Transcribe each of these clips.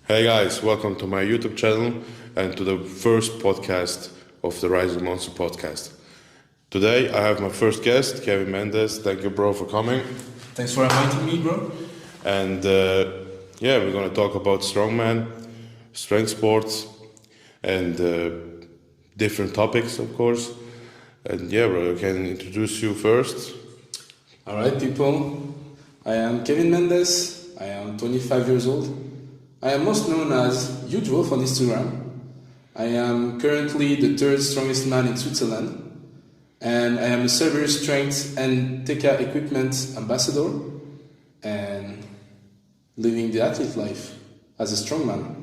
Hey guys, welcome to my YouTube channel and to the first podcast of the Rise of the Monster podcast. Today I have my first guest, Kevin Mendes. Thank you, bro, for coming. Thanks for inviting me, bro. And we're going to talk about strongman, strength sports, and different topics, of course. And yeah, bro, I can introduce you first. All right, people. I am Kevin Mendes. I am 25 years old. I am most known as Huge Wolf on Instagram. I am currently the third strongest man in Switzerland. And I am a server strength and TK equipment ambassador. And living the athlete life as a strongman.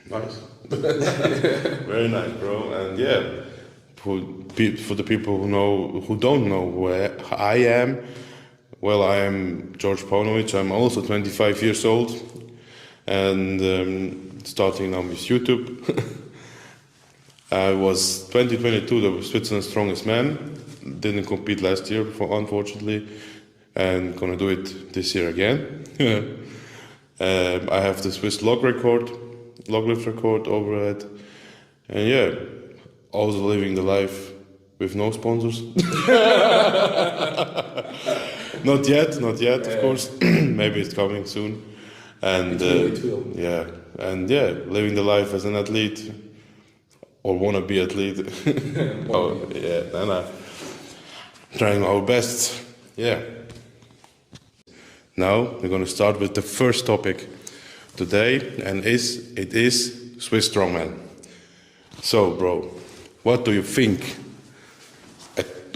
Nice. Very nice, bro. And yeah, for the people who don't know who I am, well, I am George Paunovic. I'm also 25 years old and starting now with YouTube. I was 2022 the Switzerland's strongest man. Didn't compete last year, unfortunately, and gonna do it this year again. I have the Swiss log lift record overhead, and yeah, also living the life with no sponsors. Not yet, of course. Maybe it's coming soon. And It will. Living the life as an athlete or wanna be athlete. Trying our best. Yeah. Now we're gonna start with the first topic today, and it is Swiss Strongman. So, bro, what do you think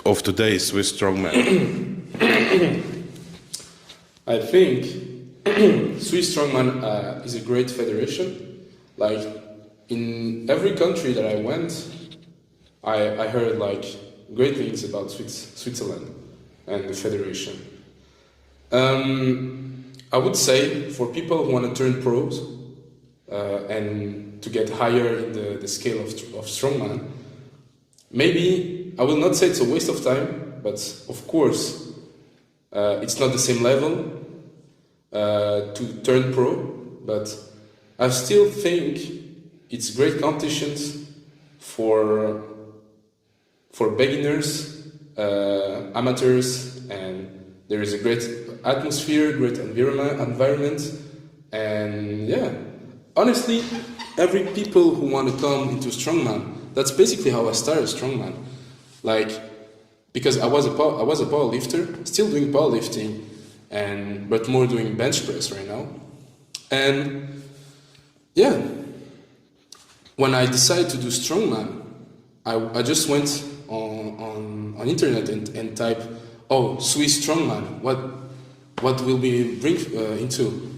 of today's Swiss Strongman? I think Swiss Strongman is a great federation. Like, in every country that I went, I heard like great things about Switzerland and the federation. I would say for people who want to turn pros and to get higher in the scale of strongman, maybe I will not say it's a waste of time, but of course it's not the same level to turn pro, but I still think it's great competitions for beginners, amateurs, and there is a great atmosphere, great environment, and yeah, honestly, every people who want to come into strongman, that's basically how I started strongman. Like, because I was a power lifter, still doing powerlifting, but more doing bench press right now, and yeah, when I decided to do strongman, I just went on internet and type, oh, Swiss Strongman, what will we bring into?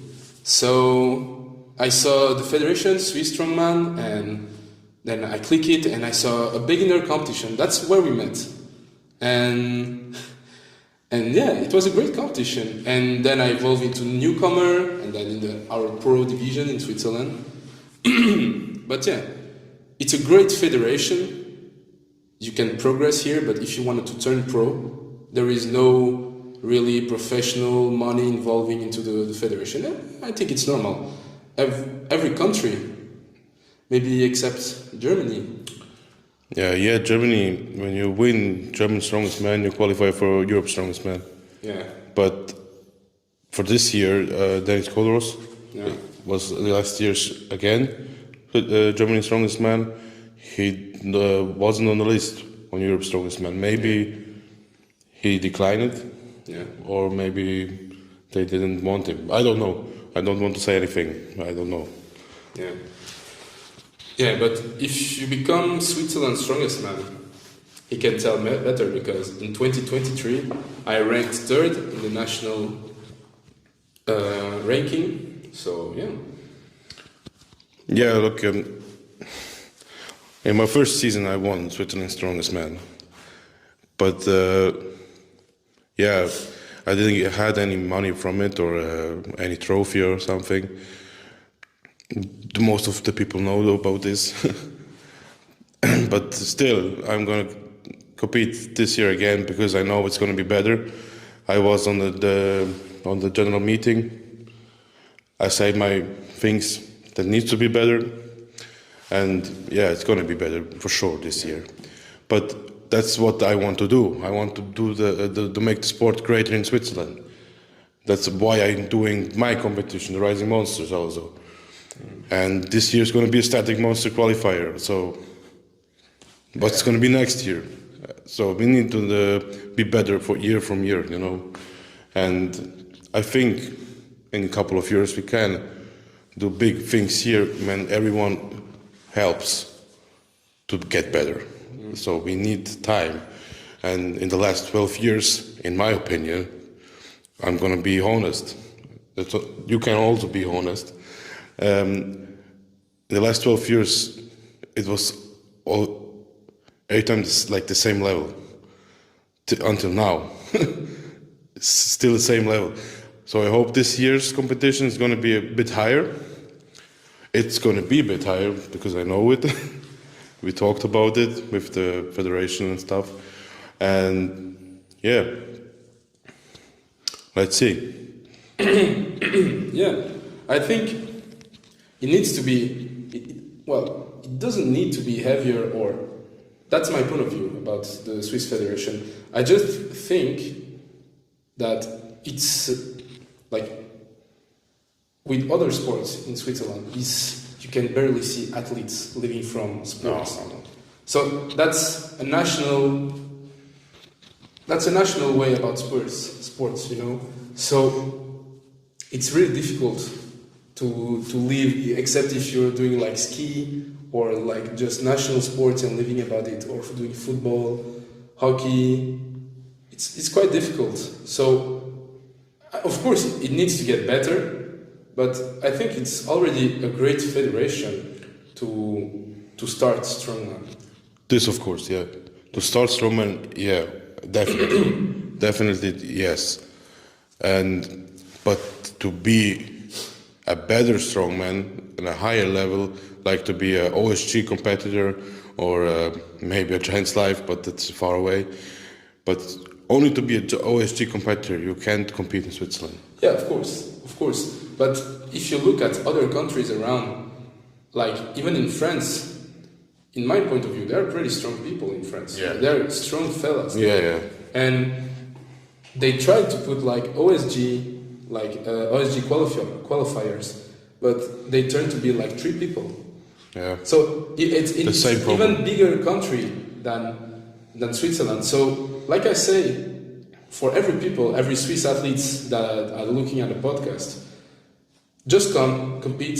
So I saw the federation, Swiss Strongman, and then I click it and I saw a beginner competition. That's where we met. And yeah, it was a great competition. And then I evolved into newcomer, and then in our pro division in Switzerland. But yeah, it's a great federation. You can progress here, but if you wanted to turn pro, there is no really professional money involving into the federation. I think it's normal. Every country, maybe except Germany. Yeah, Germany, when you win German Strongest Man, you qualify for Europe's Strongest Man. Yeah. But for this year, Dennis Kodoros was last year's again Germany's Strongest Man. He wasn't on the list on Europe's Strongest Man. Maybe he declined it, or maybe they didn't want him. I don't know. I don't want to say anything. I don't know. Yeah. Yeah, but if you become Switzerland's strongest man, he can tell me better, because in 2023 I ranked third in the national ranking. So yeah. Yeah, look. In my first season, I won Switzerland's Strongest Man, but I didn't had any money from it or any trophy or something. Most of the people know about this, but still, I'm gonna compete this year again because I know it's gonna be better. I was on the general meeting. I said my things that needs to be better. And yeah, it's going to be better for sure this year. But that's what I want to do. I want to do to make the sport greater in Switzerland. That's why I'm doing my competition, the Rising Monsters also. And this year is going to be a static monster qualifier. So what's going to be next year? So we need to be better for year from year, you know. And I think in a couple of years we can do big things here when everyone helps to get better. So we need time. And in the last 12 years, in my opinion, I'm going to be honest. You can also be honest. In the last 12 years, it was every time like the same level until now. It's still the same level. So I hope this year's competition is going to be a bit higher. It's going to be a bit higher because I know it. We talked about it with the federation and stuff. And yeah, let's see. Yeah, I think it needs to be, well, it doesn't need to be heavier, or that's my point of view about the Swiss Federation. I just think that it's like with other sports in Switzerland, you can barely see athletes living from sports. No. So that's a national way about sports, you know. So it's really difficult to live, except if you're doing like ski or like just national sports and living about it, or doing football, hockey. It's quite difficult. So of course it needs to get better. But I think it's already a great federation to start Strongman. This, of course, yeah. To start Strongman, yeah, definitely. Definitely, yes. But to be a better Strongman on a higher level, like to be an OSG competitor or maybe a Giants Life, but that's far away. But only to be an OSG competitor, you can't compete in Switzerland. Yeah, of course. But if you look at other countries around, like even in France, in my point of view, there are pretty strong people in France. Yeah. They're strong fellas. Yeah. And they tried to put like OSG qualifiers, but they turned to be like 3 people. Yeah. So it's the same problem. Even bigger country than Switzerland. So like I say, for every Swiss athletes that are looking at the podcast, just come, compete,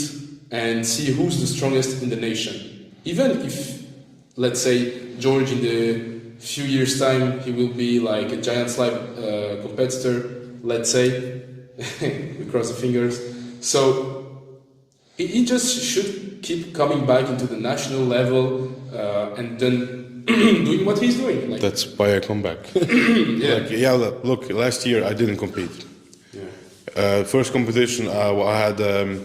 and see who's the strongest in the nation. Even if, let's say, George in the few years' time, he will be like a Giants Live competitor, let's say, we cross the fingers. So he just should keep coming back into the national level and then doing what he's doing. Like, that's why I come back. yeah. Look, last year I didn't compete. Yeah. First competition, I had a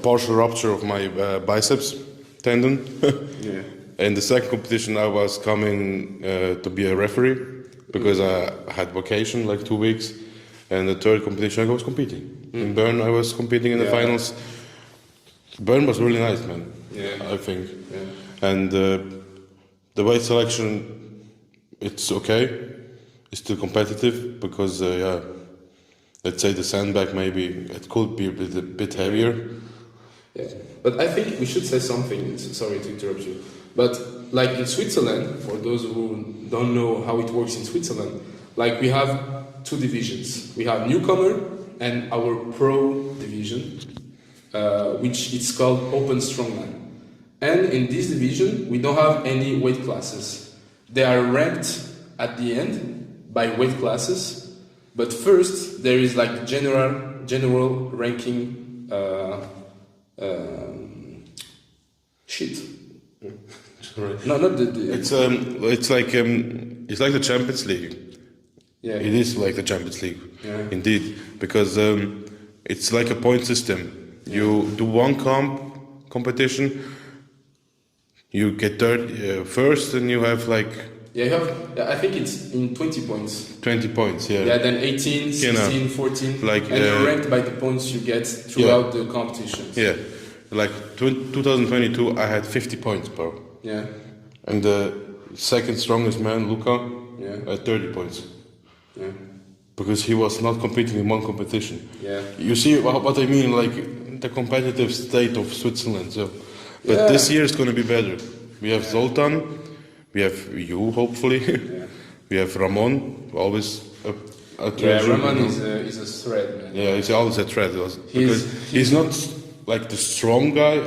partial rupture of my biceps tendon. Yeah. In the second competition, I was coming to be a referee because I had vacation, like 2 weeks. And the third competition, I was competing. In Bern, I was competing in the finals. Bern was really nice, man. Yeah. I think. Yeah. And the weight selection, it's okay. It's still competitive because, let's say the sandbag maybe it could be a bit heavier. Yeah, but I think we should say something. Sorry to interrupt you, but like in Switzerland, for those who don't know how it works in Switzerland, like we have 2 divisions. We have newcomer and our pro division, which it's called Open Strongman. And in this division, we don't have any weight classes. They are ranked at the end by weight classes, but first there is like general ranking shit. Right. No, not the. It's like the Champions League. Yeah. It is like the Champions League, Yeah. indeed, because it's like a point system. You do one competition, you get third, first, and you have like Yeah, you have. Yeah, I think it's in 20 points. 20 points, yeah. Yeah, then 18, 16, 14, like, and you're ranked by the points you get throughout the competitions. Yeah, like 2022, I had 50 points, bro. Yeah. And the second strongest man, Luca, had 30 points. Yeah. Because he was not competing in one competition. Yeah. You see what I mean, like the competitive state of Switzerland. So, but this year is going to be better. We have Zoltan, we have you, hopefully. We have Ramon, always a treasure. Yeah, Ramon is a threat, man. Yeah, he's always a threat. Because he's not like the strong guy,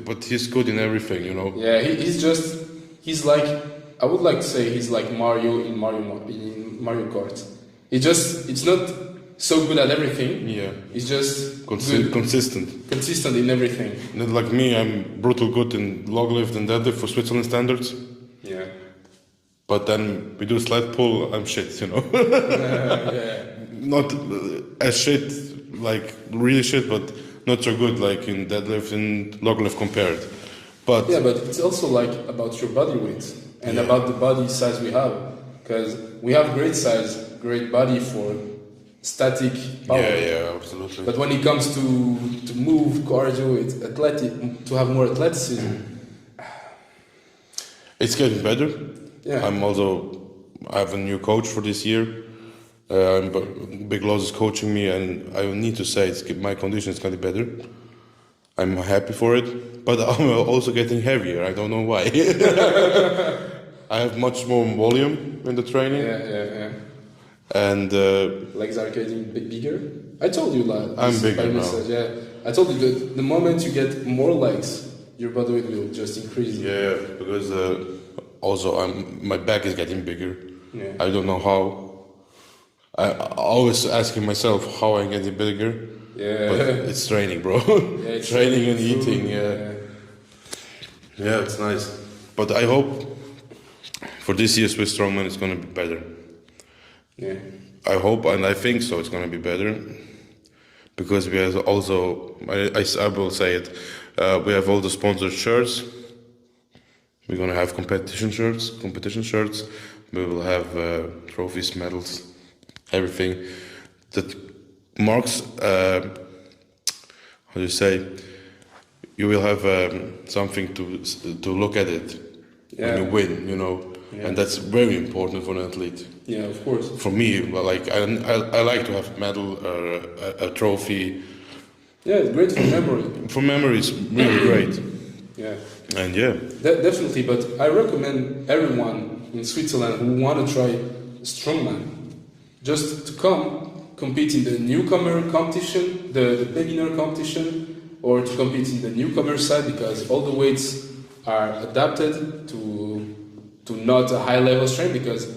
but he's good in everything, you know. Yeah, he's like, I would like to say he's like Mario in Mario Kart. It's not so good at everything. Yeah. He's just consistent. Consistent in everything. Not like me, I'm brutal good in log lift and deadlift for Switzerland standards. Yeah. But then we do sled pull, I'm shit, you know. Yeah. Not as shit, like really shit, but not so good like in deadlift and log lift compared. But yeah, but it's also like about your body weight and about the body size we have, because we have great size, great body for static power. Yeah, absolutely. But when it comes to move, cardio, it's athletic, to have more athleticism. It's getting better. Yeah. I have a new coach for this year. Big Loss is coaching me, and I need to say my condition is getting better. I'm happy for it, but I'm also getting heavier. I don't know why. I have much more volume in the training. Yeah. And legs are getting bigger. I told you that. I'm bigger now. Yeah, I told you that the moment you get more legs, your body weight will just increase. Yeah, because also my back is getting bigger. Yeah. I don't know how. I always asking myself how I'm getting bigger. Yeah. But it's training, bro. Yeah, it's training and food, eating. Yeah, it's nice. But I hope for this year Swiss Strongman it's gonna be better. Yeah. I hope and I think so. It's gonna be better because we have also. I will say it. We have all the sponsored shirts. We're gonna have competition shirts. We will have trophies, medals, everything that marks. How do you say? You will have something to look at it when you win, you know, and that's very important for an athlete. Yeah, of course. For me, like I like to have a medal, a trophy. Yeah, it's great for memory. For memory, it's really great. Yeah. And yeah. Definitely, but I recommend everyone in Switzerland who want to try strongman just to come compete in the newcomer competition, the beginner competition, or to compete in the newcomer side, because all the weights are adapted to not a high level strength. Because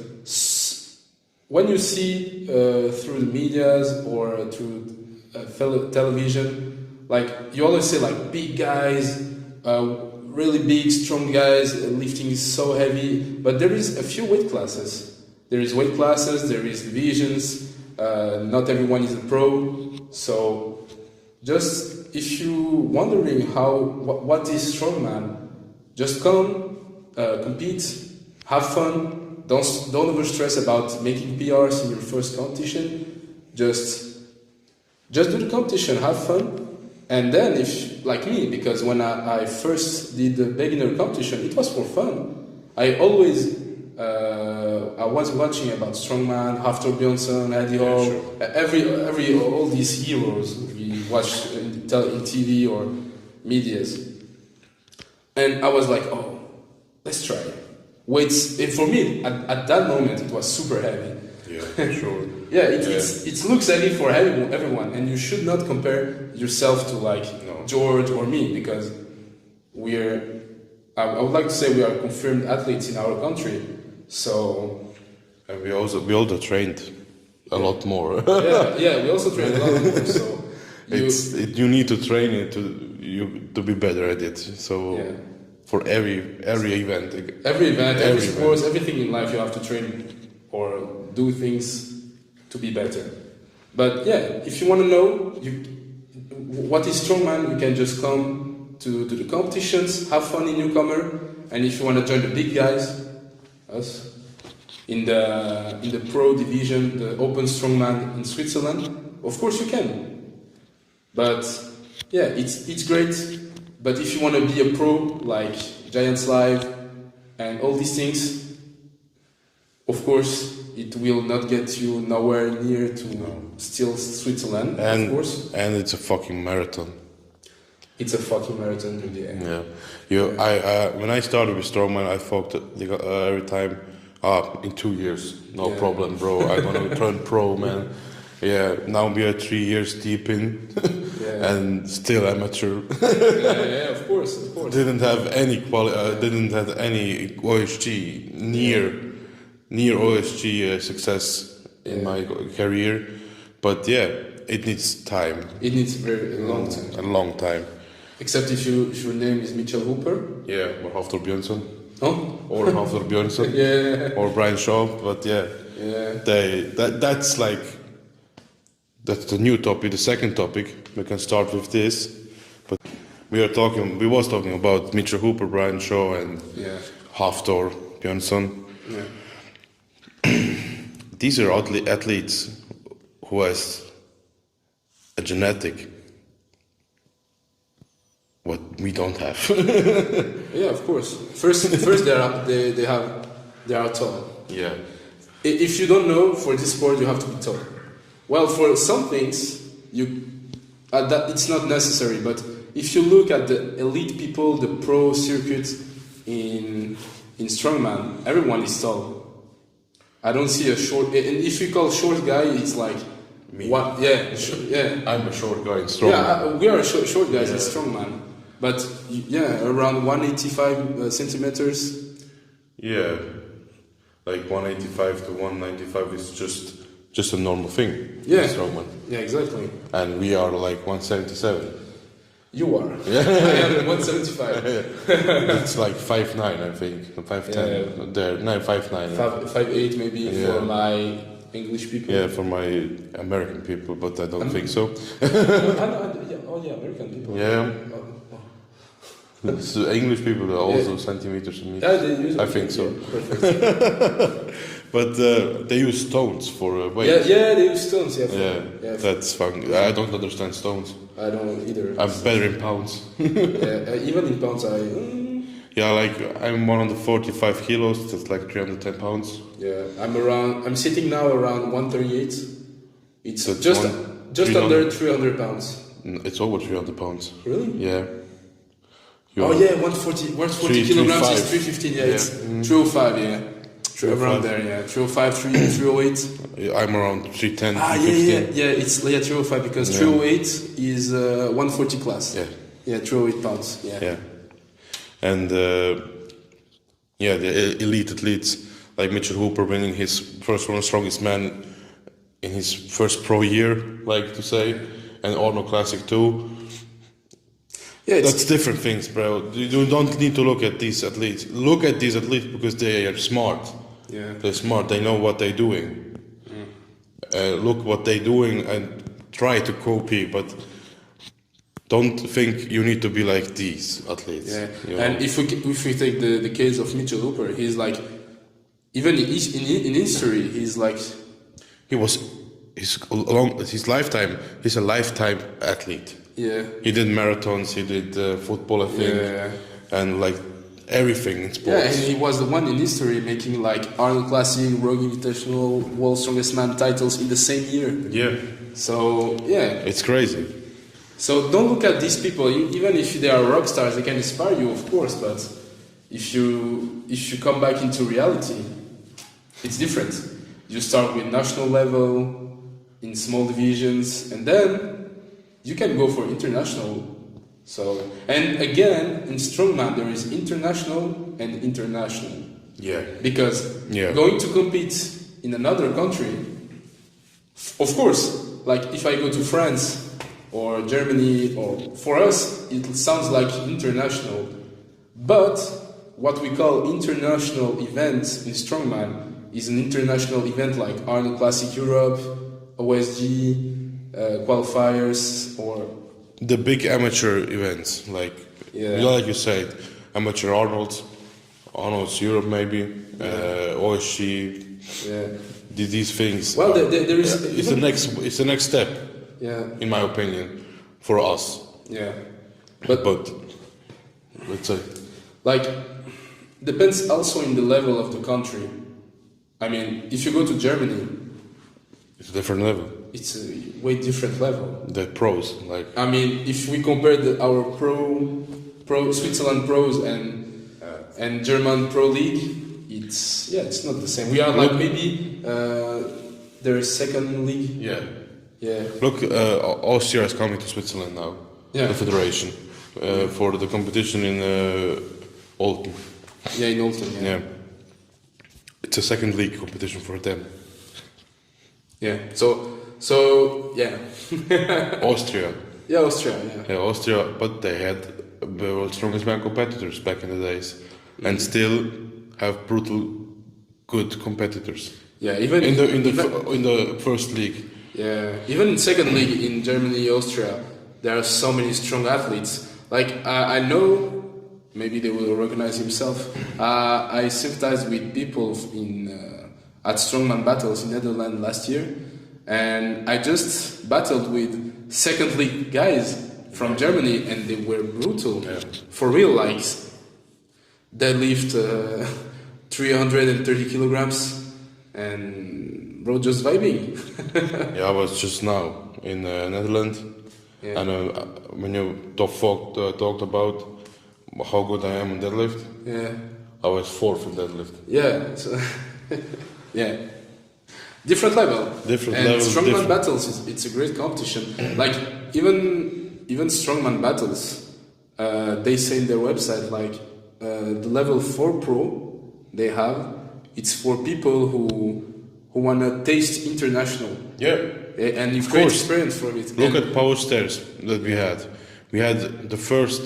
when you see through the medias or through television, like you always say like big guys, really big strong guys lifting is so heavy, but there is a few weight classes. There is weight classes, there is divisions. Not everyone is a pro, so just if you wondering what is strongman, just come, compete, have fun. Don't overstress about making PRs in your first competition. Just do the competition, have fun, and then if like me, because when I first did the beginner competition, it was for fun. I was watching about strongman, Haftor Bjornsson, Eddie Hall, every all these heroes we watch in TV or medias, and I was like, oh, let's try it. Weights, and for me at that moment it was super heavy. Yeah, sure. It looks heavy for everyone, and you should not compare yourself to like George or me, because I would like to say we are confirmed athletes in our country. So, and we also trained a lot more. we also trained a lot more. So you need to train it to be better at it. So for every event, every sport, everything in life, you have to train or do things to be better. But if you want to know what is strongman, you can just come to the competitions, have fun in newcomer, and if you want to join the big guys, us. in the pro division, the open strongman in Switzerland, of course you can. But yeah, it's great. But if you want to be a pro like Giants Live and all these things, of course it will not get you nowhere near to still Switzerland. Of course, and it's a fucking marathon. It's a fucking marathon, really. Yeah. I when I started with strongman, I thought every time, in 2 years, no problem, bro. I'm gonna turn pro, man. Yeah. Now we are 3 years deep in, and still amateur. Yeah, of course. Didn't have any didn't have any OSG near OSG success in my career, but yeah, it needs time. It needs a long time. A long time. Except if your name is Mitchell Hooper. Yeah, or Hafthor Björnsson. Oh? Or Hafthor Björnsson. Yeah. Or Brian Shaw, but yeah. That's the new topic, the second topic. We can start with this. But we was talking about Mitchell Hooper, Brian Shaw and Hafthor Björnsson. Yeah. These are athletes who has a genetic what we don't have. Yeah, of course. First they are tall. Yeah. If you don't know, for this sport you have to be tall. Well, for some things that it's not necessary. But if you look at the elite people, the pro circuit in strongman, everyone is tall. I don't see a short. And if you call short guy, it's like me. What? Yeah, yeah. I'm a short guy in strongman. Yeah, we are short guys in strongman. But yeah, around 185 centimeters. Yeah, like 185 to 195 is just a normal thing. Yeah, in strongman. Yeah, exactly. And we are like 177. You are. Yeah. I am 175. It's like 5'9", I think. 5'10". Yeah. There, no, 5'9". 5'8" maybe for my English people. Yeah, for my American people, but I don't think so. American people. Yeah. So English people are also centimeters and meters. Yeah, they use I think so. Yeah, perfect. But they use stones for weight. Yeah, they use stones. Yeah, that's fun. I don't understand stones. I don't either. I'm better in pounds. Even in pounds, Yeah, like I'm 145 kilos. That's like 310 pounds. Yeah, I'm sitting now around 138. It's so just under 300 pounds. It's over 300 pounds. Really? Yeah. 140 kilograms is 315. Yeah, it's 305. Yeah. 305. Around there, yeah. 305, 308. I'm around 310, 315. Yeah, it's 305 because 308 is 140 class. Yeah, 308 pounds. Yeah. And the elite athletes like Mitchell Hooper winning his first World's Strongest Man in his first pro year, like to say, and Arnold Classic too. Yeah, that's different things, bro. You don't need to look at these athletes. Look at these athletes because they are smart. Yeah. They're smart. They know what they're doing. Look what they're doing and try to copy, but don't think you need to be like these athletes. Yeah. You know? And if we take the case of Mitchell Hooper, he's like, even in history, he's like, he was his lifetime. He's a lifetime athlete. Yeah. He did marathons. He did football, I think. Yeah. And like everything in sports. Yeah, and he was the one in history making like Arnold Classic, Rogue Invitational, World's Strongest Man titles in the same year. Yeah. So yeah. It's crazy. So don't look at these people. Even if they are rock stars, they can inspire you, of course. But if you come back into reality, it's different. You start with national level, in small divisions, and then you can go for international. So, and again, in strongman there is international and international. Yeah. Because going to compete in another country, of course, like if I go to France or Germany, or for us it sounds like international, but what we call international events in strongman is an international event like Arnold Classic Europe, OSG, qualifiers, or the big amateur events, like you said, amateur Arnold's Europe maybe, OSG, Yeah. these things. Well, there is. It's the next step, Yeah. in my opinion, for us. Yeah. But let's say, Like, depends also in the level of the country. I mean, if you go to Germany, it's a different level. it's a way different level. The pros, like, I mean, if we compare our pro Switzerland pros and German pro league, it's not the same. We are like maybe their second league. yeah. Yeah. Look, Austria is coming to Switzerland now. Yeah. The federation for the competition in Olten. Yeah, in Olten. Yeah. It's a second league competition for them. Yeah. So yeah. Austria. Yeah, Austria. Yeah. Yeah, Austria, but they had the world's strongest man competitors back in the days, and still have brutal good competitors. Yeah. Even In the first league. Yeah. Even in second league in Germany, Austria, there are so many strong athletes. Like I know. Maybe they will recognize himself. I sympathized with people at Strongman battles in Netherlands last year, and I just battled with second league guys from Germany, and they were brutal. Yeah. For real, like deadlift 330 kilograms, and bro, just vibing. Yeah, I was just now in Netherlands, Yeah. and when you talked about how good I am in deadlift, Yeah. I was fourth in deadlift. Yeah. So yeah. Different level. Different and level, Strongman different- battles, it's a great competition. Like even Strongman battles, they say in their website like the level 4 pro they have, it's for people who wanna taste international. Yeah. And you've Of great course. experience from it. Look And- at power stairs that we had. We had the first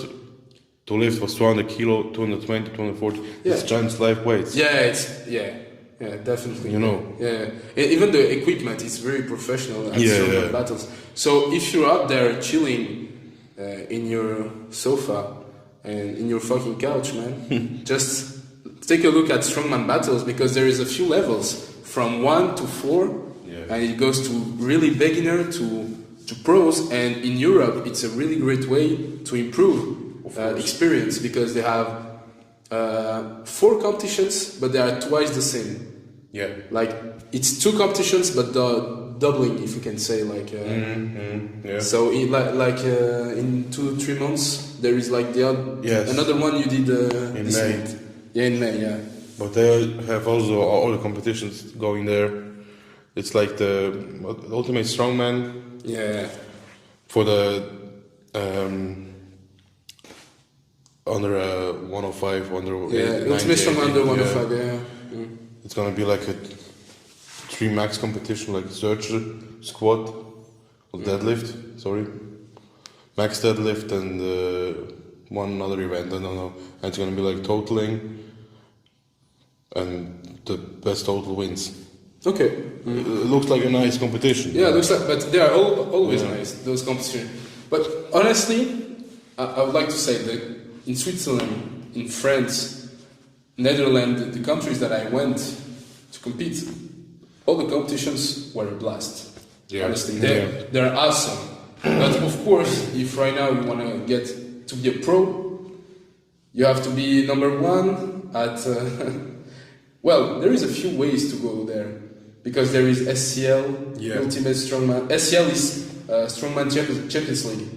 to lift was 200 kilo, 220, 240. It's Yeah. giant life weights. Yeah, yeah, definitely. You know. Yeah, even the equipment is very professional at Yeah, Strongman yeah. battles. So if you're up there chilling in your sofa and in your fucking couch, man, just take a look at Strongman battles because there is a few levels from 1 to 4, Yeah. and it goes to really beginner to pros. And in Europe, it's a really great way to improve experience because they have 4 competitions, but they are twice the same. Yeah. Like it's 2 competitions, but doubling, if you can say, like. Yeah. So in 2-3 months, there is like Yes. another one you did In this May. month. Yeah, in May. Yeah. But they have also all the competitions going there. It's like the Ultimate Strongman Yeah. for the under 105, under Yeah. 90, Ultimate Strongman under 80, 105. Yeah. Mm. It's gonna be like a 3 max competition, like searcher, squat, or deadlift. Sorry, max deadlift and one other event. I don't know. And it's gonna be like totaling, and the best total wins. Okay. It looks like a nice competition. Yeah, it looks like, but they are always Yeah. nice, those competitions. But honestly, I would like to say that in Switzerland, in France, Netherlands, the countries that I went to compete, all the competitions were a blast. Yeah. Honestly, Yeah. they're awesome. But of course, if right now you want to get to be a pro, you have to be number 1 at. Well, there is a few ways to go there, because there is SCL, Yeah. Ultimate Strongman. SCL is Strongman Champions League.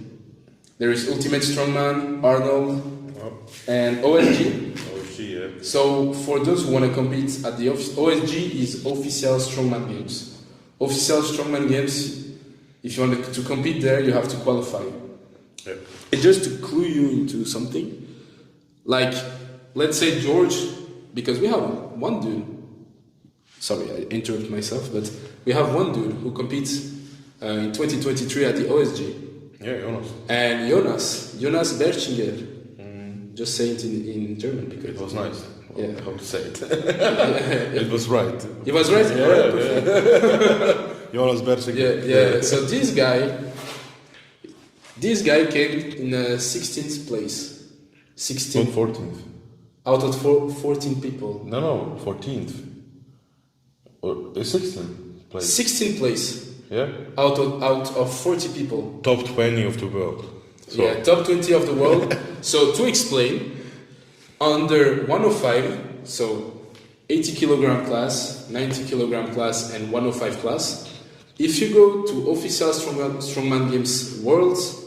There is Ultimate Strongman, Arnold, and OSG. Oh, she, yeah. So for those who want to compete at the OSG is Official Strongman Games. Official Strongman Games, if you want to compete there, you have to qualify. Yeah. And just to clue you into something, like let's say George, because we have one dude. Sorry, I interrupt myself, but we have one dude who competes in 2023 at the OSG. Yeah, Jonas. And Jonas Berchinger. Just say it in German because It was nice. Yeah. How to say it? It was right. He was right. Yeah, Alright, perfect. Jonas Bersing. Yeah. So this guy came in 16th place. 16 14th. out of 14 people. No, 14th. Or 16th place. 16th place Yeah. out of 40 people. Top 20 of the world. So, Yeah, top 20 of the world. So to explain, under 105, so 80 kilogram class, 90 kilogram class, and 105 class, if you go to official strongman games worlds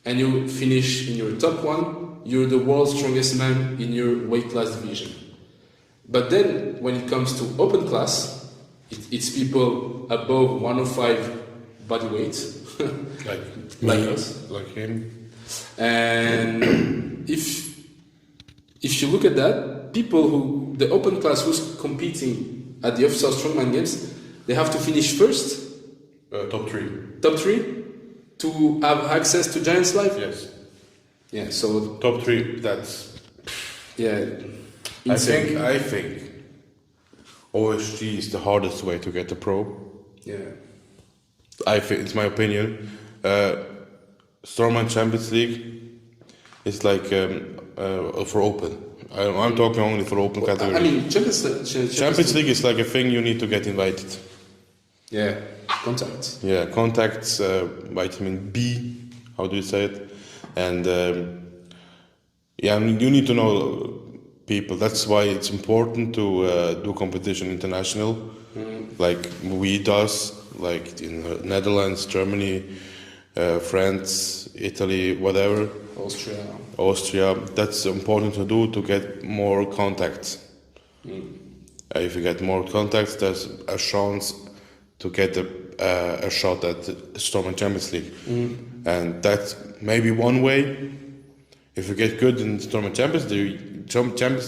and you finish in your top one, you're the world's strongest man in your weight class division. But then when it comes to open class, it's people above 105 body weight, like us, like him. and if you look at that, people who the open class who's competing at the official strongman games, they have to finish first, Top 3. top 3, to have access to Giants Live. Yes. Yeah. So Top 3. That's. yeah, I insane. think OSG is the hardest way to get the pro. Yeah. I think it's my opinion. Strongman Champions League is like for open. I'm talking only for open category. I mean, Champions League is like a thing you need to get invited. Yeah, contacts. Yeah, contacts, vitamin B, how do you say it? And yeah, I mean, you need to know people. That's why it's important to do competition international, like we does, like in Netherlands, Germany, France, Italy, whatever. Austria. That's important to do to get more contacts. If you get more contacts, there's a chance to get a shot at the Strongman Champions League. And that's maybe one way. If you get good in Strongman Champions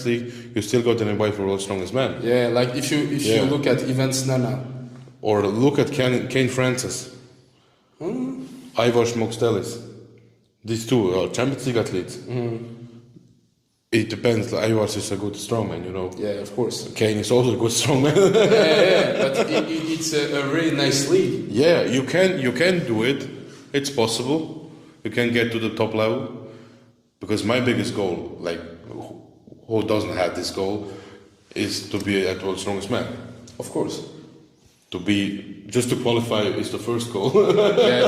League, you still got an invite for World's Strongest Man. Yeah, like if you look at events Nana. Or look at Kane Francis, Ivor Smokstelis. These two are Champions League athletes. It depends. Ivor is a good strongman, you know. Yeah, of course. Kane is also a good strongman. yeah, but it's a really nice league. Yeah, you can do it. It's possible. You can get to the top level. Because my biggest goal, like who doesn't have this goal, is to be at World's Strongest Man. Of course. Just to qualify is the first goal. Yeah,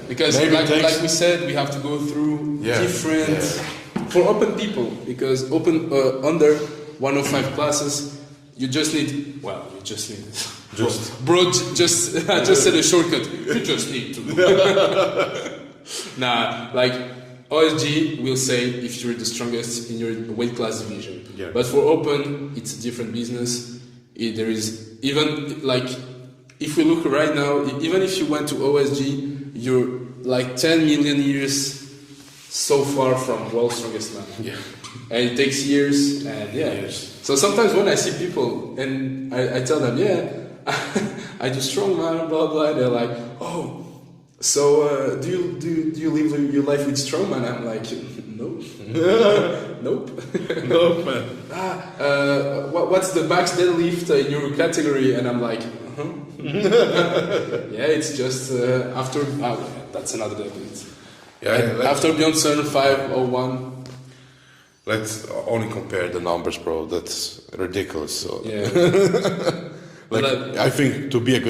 because like we said, we have to go through different for open people, because open under 105 classes, you just need I just said a shortcut. You just need to. Nah, like OSG will say if you're the strongest in your weight class division. Yeah. But for open, it's a different business. There is even like if we look right now, even if you went to OSG, you're like 10 million years so far from world's strongest man. Yeah. And it takes years, and Years. So sometimes when I see people and I tell them, I do strongman, blah blah, they're like, oh, so do you live your life with strongman? I'm like, no, nope, No, man. what's the max deadlift in your category? And I'm like, yeah, it's just after that's another deadlift. Yeah, After Beyond Sun 501. Let's only compare the numbers, bro. That's ridiculous. So. Yeah. I think to be a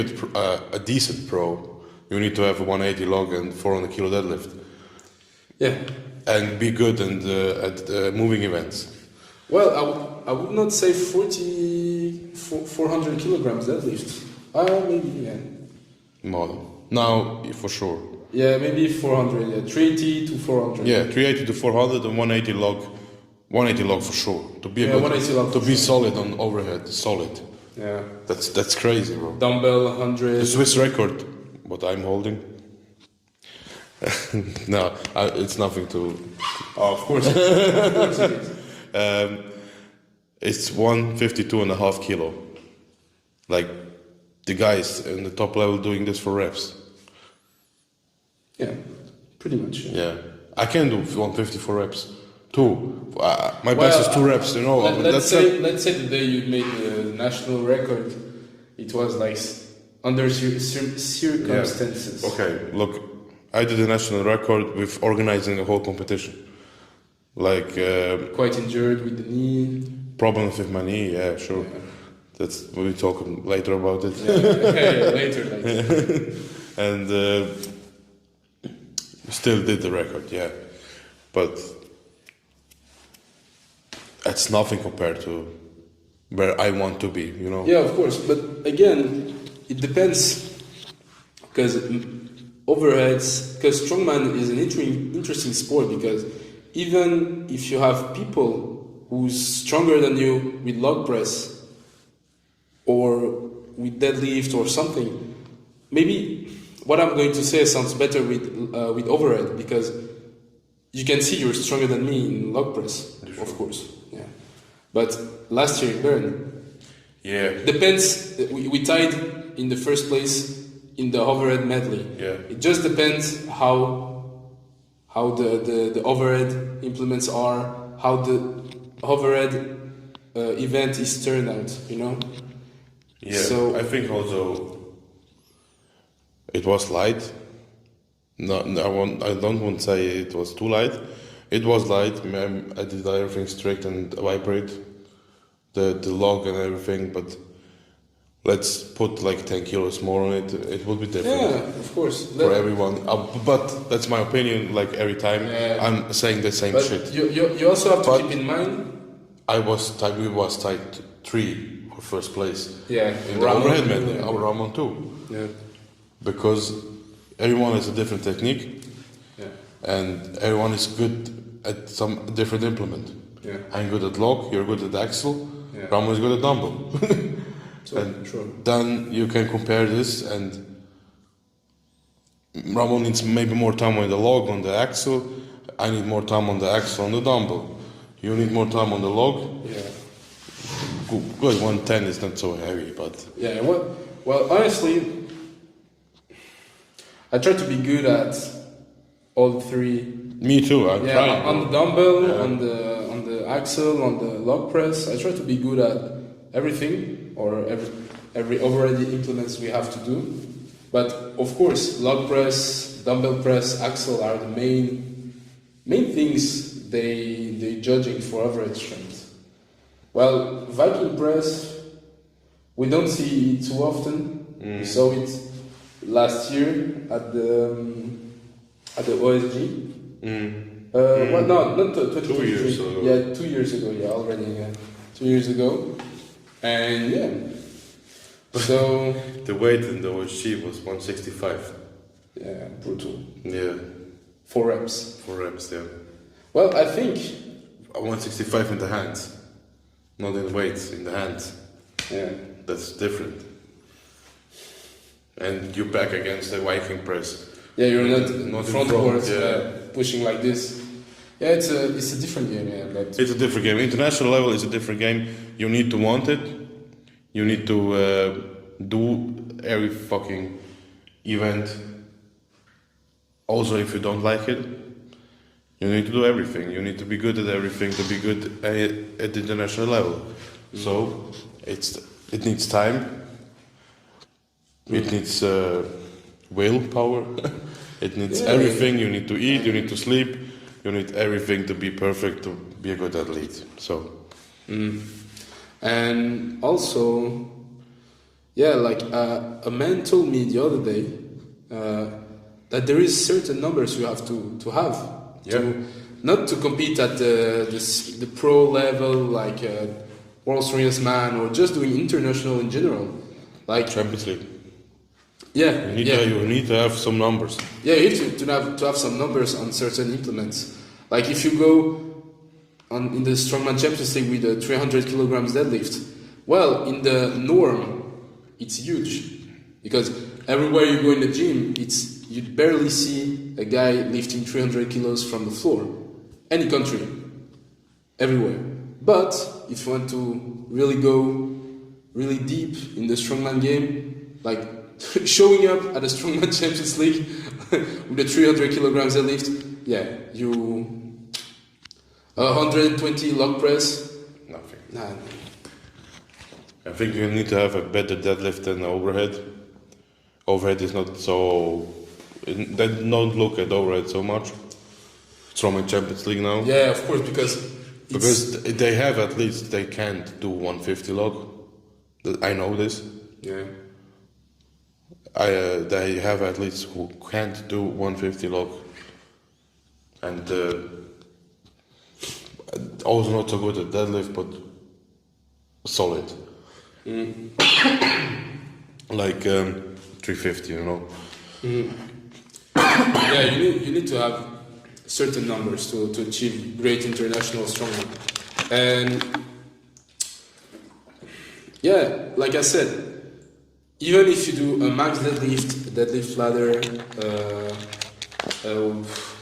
decent pro, you need to have a 180 log and 400 kilo deadlift. Yeah. And be good at moving events. Well, I would not say 400 kilograms deadlift. Maybe, yeah. More. Now, for sure. Yeah, maybe 400, yeah. 380 to 400. Yeah, 380 to 400 and 180 log. 180 log for sure. To be 180 log to for be sure. solid on overhead, solid. Yeah. That's crazy, bro. Dumbbell 100. The Swiss record, what I'm holding. No, it's nothing to. Oh, of course. Of course it is. It's 152.5 kilo. Like the guys in the top level doing this for reps. Yeah, pretty much. Yeah, I can do 150 for reps. 2. My best is 2 reps. You know. Let's say the day you made the national record, it was like under circumstances. Yeah. Okay, look, I did a national record with organizing a whole competition. Like quite injured with the knee. problems with my knee. Yeah, sure. Yeah. That's we'll talk later about it. Later. And still did the record, yeah. But it's nothing compared to where I want to be, you know. Yeah, of course. But again, it depends. Because overheads, because strongman is an interesting sport, because even if you have people who's stronger than you with log press or with deadlift or something, maybe what I'm going to say sounds better with overhead, because you can see you're stronger than me in log press, of course. Yeah. But last year in Bern, depends. We tied in the first place in the overhead medley. Yeah. It just depends how the overhead implements are, how the overhead event is turned out, you know? Yeah, so I think also it was light. No, I don't want to say it was too light. It was light. I did everything strict and vibrate, the log and everything, but let's put like 10 kilos more on it. It would be different. Yeah, of course. For everyone. But that's my opinion, like every time I'm saying the same shit. You also have to keep in mind... we was tied 3 for first place. Yeah. In the overhead medley, our Ramon too. Yeah. Because everyone has a different technique. Yeah. And everyone is good at some different implement. Yeah. I'm good at log, you're good at axle, Yeah. Ramon is good at dumbbell. And then you can compare this, and Ramon needs maybe more time on the log, on the axle. I need more time on the axle, on the dumbbell. You need more time on the log. Yeah. Good, 110 is not so heavy, but... Yeah, well, honestly, I try to be good at all 3. Me too, I'm trying. On the dumbbell, on the axle, on the log press, I try to be good at everything, or every overhead implements we have to do. But of course, log press, dumbbell press, axle are the main things they judging for overhead strength. Well, Viking press, we don't see it too often. We saw it last year at the OSG. Well, no, not 2023. 2 years ago. Yeah, 2 years ago. Yeah, already. Yeah, 2 years ago. And yeah, so the weight in the OSG was 165. Yeah, brutal. Yeah. 4 reps. 4 reps, yeah. Well, I think 165 in the hands, not in weights, in the hands. Yeah. That's different. And you're back against the Viking press. Yeah, you're not frontwards, yeah. pushing like this. Yeah, it's a different game, yeah. But it's a different game. International level is a different game. You need to want it. You need to do every fucking event. Also, if you don't like it, you need to do everything. You need to be good at everything to be good at the international level. So it needs time. It needs willpower. It needs everything. You need to eat. You need to sleep. You need everything to be perfect to be a good athlete. So, and also, yeah, like a man told me the other day that there is certain numbers you have to have. Not to compete at the pro level, like World Strongest Man, or just doing international in general, like Champions League. Yeah, you need to have some numbers. Yeah, you need to have some numbers on certain implements. Like if you go in the Strongman Champions League with a 300 kilograms deadlift, well, in the norm, it's huge, because everywhere you go in the gym, you barely see a guy lifting 300 kilos from the floor. Any country, everywhere. But if you want to really go really deep in the strongman game, like showing up at a Strongman Champions League with a 300 kilograms deadlift, yeah, 120 log press, nothing. Nah. I think you need to have a better deadlift than overhead. Overhead is not so. They don't look at overhead so much. Strongman Champions League now. Yeah, of course, because they have athletes they can't do 150 log. I know this. Yeah. They have athletes who can't do 150 log, and also not so good at deadlift, but solid. Like 350, you know. Yeah, you need to have certain numbers to achieve great international strongman. And yeah, like I said, even if you do a max deadlift ladder,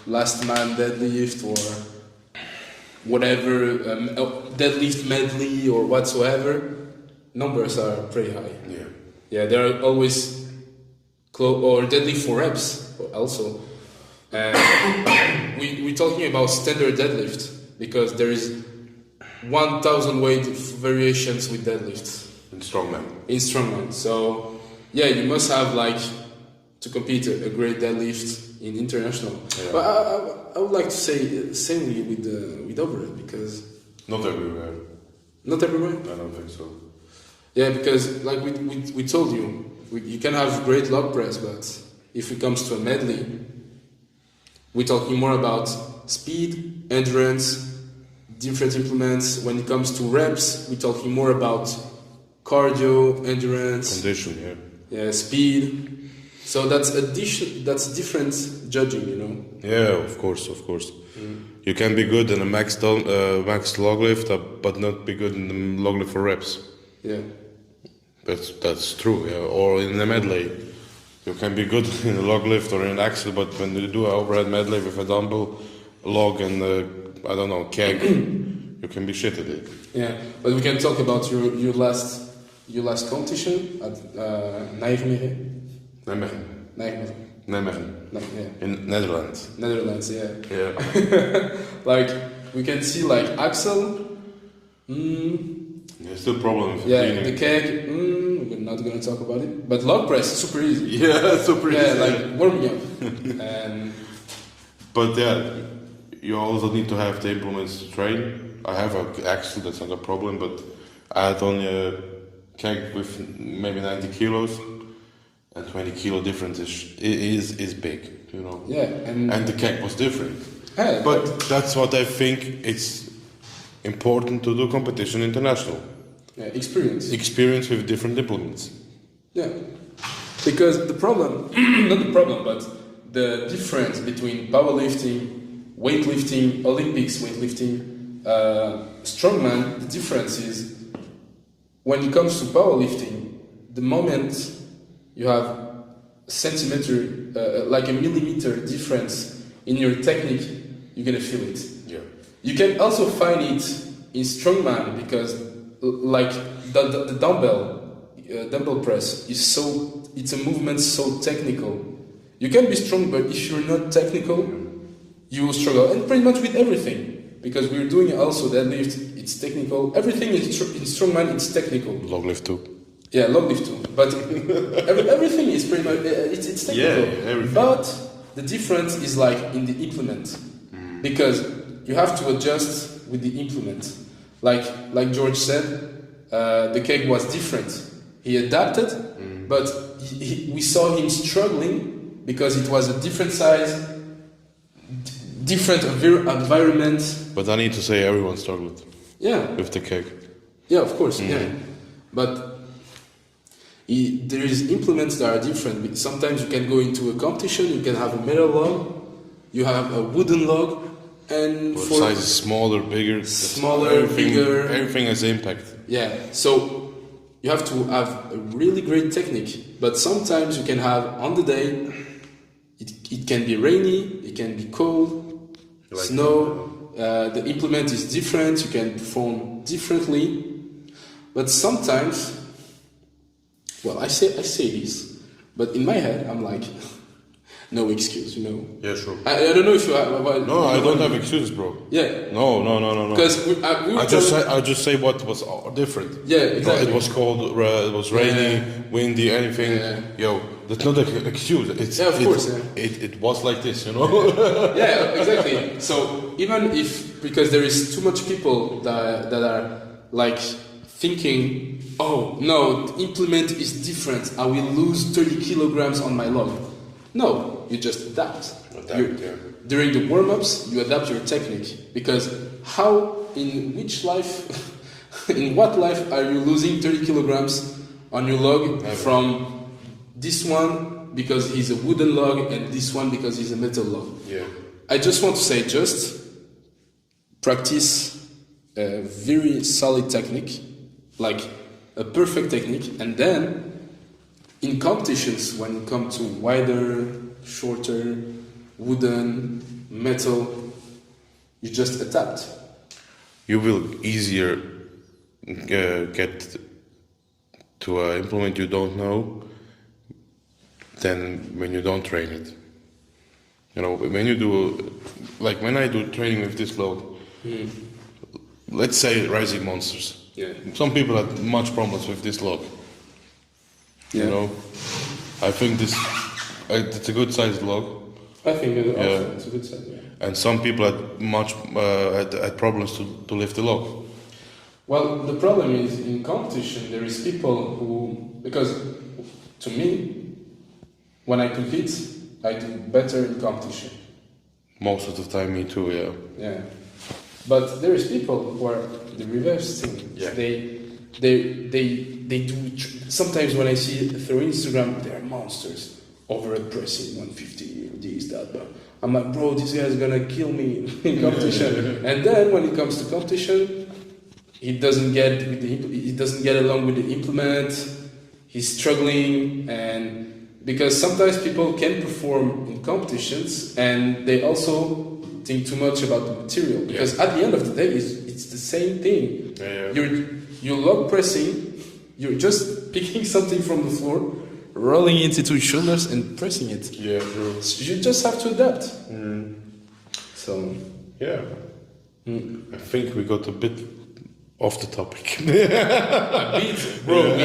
last man deadlift, or whatever, deadlift medley or whatsoever, numbers are pretty high. Yeah. Yeah, they're always or deadlift for reps also. We're talking about standard deadlift because there is 1,000 weight variations with deadlifts. In strongman. In strongman. So, yeah, you must have, like, to compete a great deadlift in international. Yeah. But I would like to say same with overhead because... Not everywhere. Not everywhere? I don't think so. Yeah, because, like we told you, you can have great log press, but if it comes to a medley, we're talking more about speed, endurance, different implements. When it comes to reps, we're talking more about cardio, endurance, Condition, yeah, speed. So that's different judging, you know. Yeah, of course. You can be good in a max log lift, but not be good in the log lift for reps. Yeah. That's true, yeah. Or in a medley. You can be good in a log lift or in an axle, but when you do an overhead medley with a dumbbell, a log and I don't know, keg, you can be shit at it. Yeah, but we can talk about your last competition at Nijmegen. Nijmegen. Yeah. In Netherlands. Netherlands, yeah. Yeah. Like we can see like Axel. There's still problems. Yeah, the keg. We're not gonna talk about it. But log press is super easy. Yeah, super easy. Yeah, like warming up. And but yeah, you also need to have the implements to train. I have an axle, that's not a problem, but I had only a keg with maybe 90 kilos, and 20 kilo difference is big, you know. Yeah, and the keg was different. Yeah, but that's what I think it's important to do competition international. Yeah, experience with different implements. Yeah, because the problem, not the problem, but the difference between powerlifting, weightlifting, Olympics weightlifting, strongman, the difference is when it comes to powerlifting, the moment you have a centimeter, like a millimeter difference in your technique, you're gonna feel it. Yeah. You can also find it in strongman because, like the dumbbell press is it's a movement so technical. You can be strong, but if you're not technical, you will struggle. And pretty much with everything, because we're doing also deadlift, it's technical. Everything in strongman, it's technical. Log lift too. Yeah, log lift too. But everything is pretty much it's technical. Yeah, everything. But the difference is like in the implement, because you have to adjust with the implement. Like George said, the keg was different. He adapted, but we saw him struggling because it was a different size, different environment. But I need to say everyone struggled. Yeah. With the keg. Yeah, of course. Yeah, but there is implements that are different. Sometimes you can go into a competition, you can have a metal log, you have a wooden log, and for size is smaller, bigger. Bigger. Everything has impact. Yeah, so you have to have a really great technique. But sometimes you can have on the day, it can be rainy, it can be cold, like snow. The implement is different. You can perform differently. But sometimes, well, I say this, but in my head I'm like, no excuse, you know. Yeah, sure. I don't know if you have. No, I don't have excuses, bro. Yeah. No. Because I just say what was different. Yeah, exactly. It was cold, it was rainy, windy, anything. Yeah. Yo, that's not an excuse. Of course. It was like this, you know. Yeah, exactly. So even if, because there is too much people that are like thinking oh no, the implement is different. I will lose 30 kilograms on my log. No, you just adapt. During the warm-ups, you adapt your technique, because in what life are you losing 30 kilograms on your log from this one because he's a wooden log and this one because he's a metal log? Yeah. I just want to say, just practice a very solid technique, like a perfect technique, and then in competitions, when it comes to wider, shorter, wooden, metal, you just adapt. You will easier get to an implement you don't know than when you don't train it. You know, when you do, like when I do training with this log, let's say rising monsters. Yeah. Some people have much problems with this log. Yeah. You know, I think it's a good sized log. I think it's a good size. Yeah. And some people had had problems to lift the log. Well, the problem is in competition there is people who, because to me, when I compete, I do better in competition. Most of the time, me too. Yeah. Yeah. But there is people who are the reverse thing. Yeah. They do. Sometimes when I see through Instagram, they are monsters. Over at pressing 150, this, that, but I'm like, bro, this guy is gonna kill me in competition. And then when it comes to competition, he doesn't get along with the implement. He's struggling, and because sometimes people can perform in competitions, and they also think too much about the material. Because at the end of the day, it's the same thing. You're log pressing. You're just picking something from the floor, rolling it into your shoulders and pressing it. Yeah, true. So you just have to adapt. So yeah, I think we got a bit off the topic. a bit, bro.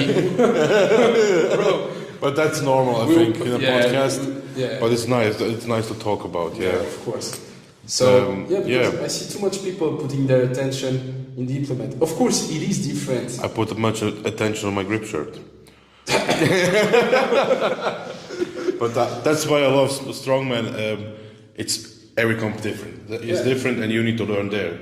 Bro. But that's normal, I think, in a podcast. Yeah. But it's nice. It's nice to talk about. Yeah, of course. So because I see too much people putting their attention in the implement. Of course, it is different. I put much attention on my grip shirt. But that's why I love strongman. It's every comp different. It's different, and you need to learn there.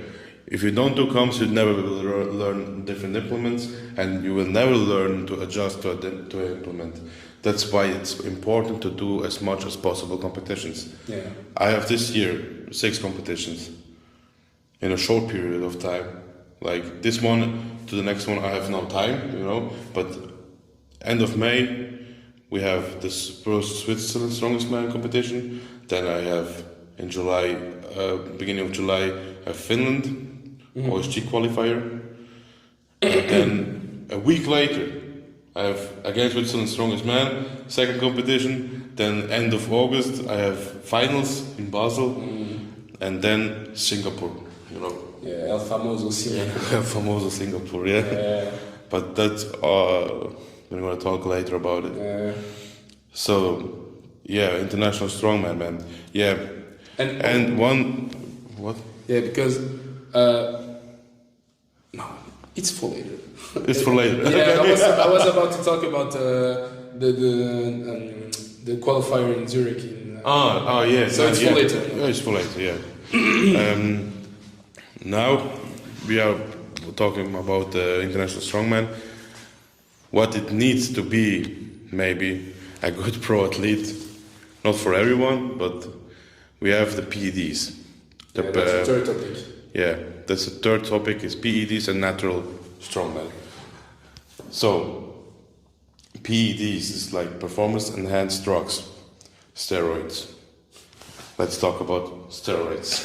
If you don't do comps, you never will learn different implements, and you will never learn to adjust to an implement. That's why it's important to do as much as possible competitions. Yeah. I have this year 6 competitions in a short period of time. Like this one to the next one, I have no time, you know. But end of May, we have this first Switzerland Strongest Man competition. Then I have in July, beginning of July, I have Finland, OSG qualifier. And then a week later, I have again Switzerland Strongest Man, second competition. Then end of August, I have finals in Basel, and then Singapore. You know. Yeah, El Famoso Singapore. El Famoso Singapore. Yeah. But that's we're gonna talk later about it. So, yeah, international strongman, man. Yeah. And one what? Yeah, because no, it's for later. It's for later. Yeah, I was about to talk about the qualifier in Zurich. Yeah. So it's for later. Yeah, it's for later. Yeah. Now we are talking about the international strongman. What it needs to be, maybe a good pro athlete, not for everyone, but we have the PEDs. That's the third topic. Yeah, that's the third topic, is PEDs and natural strongman. So, PEDs is like performance enhanced drugs, steroids. Let's talk about steroids.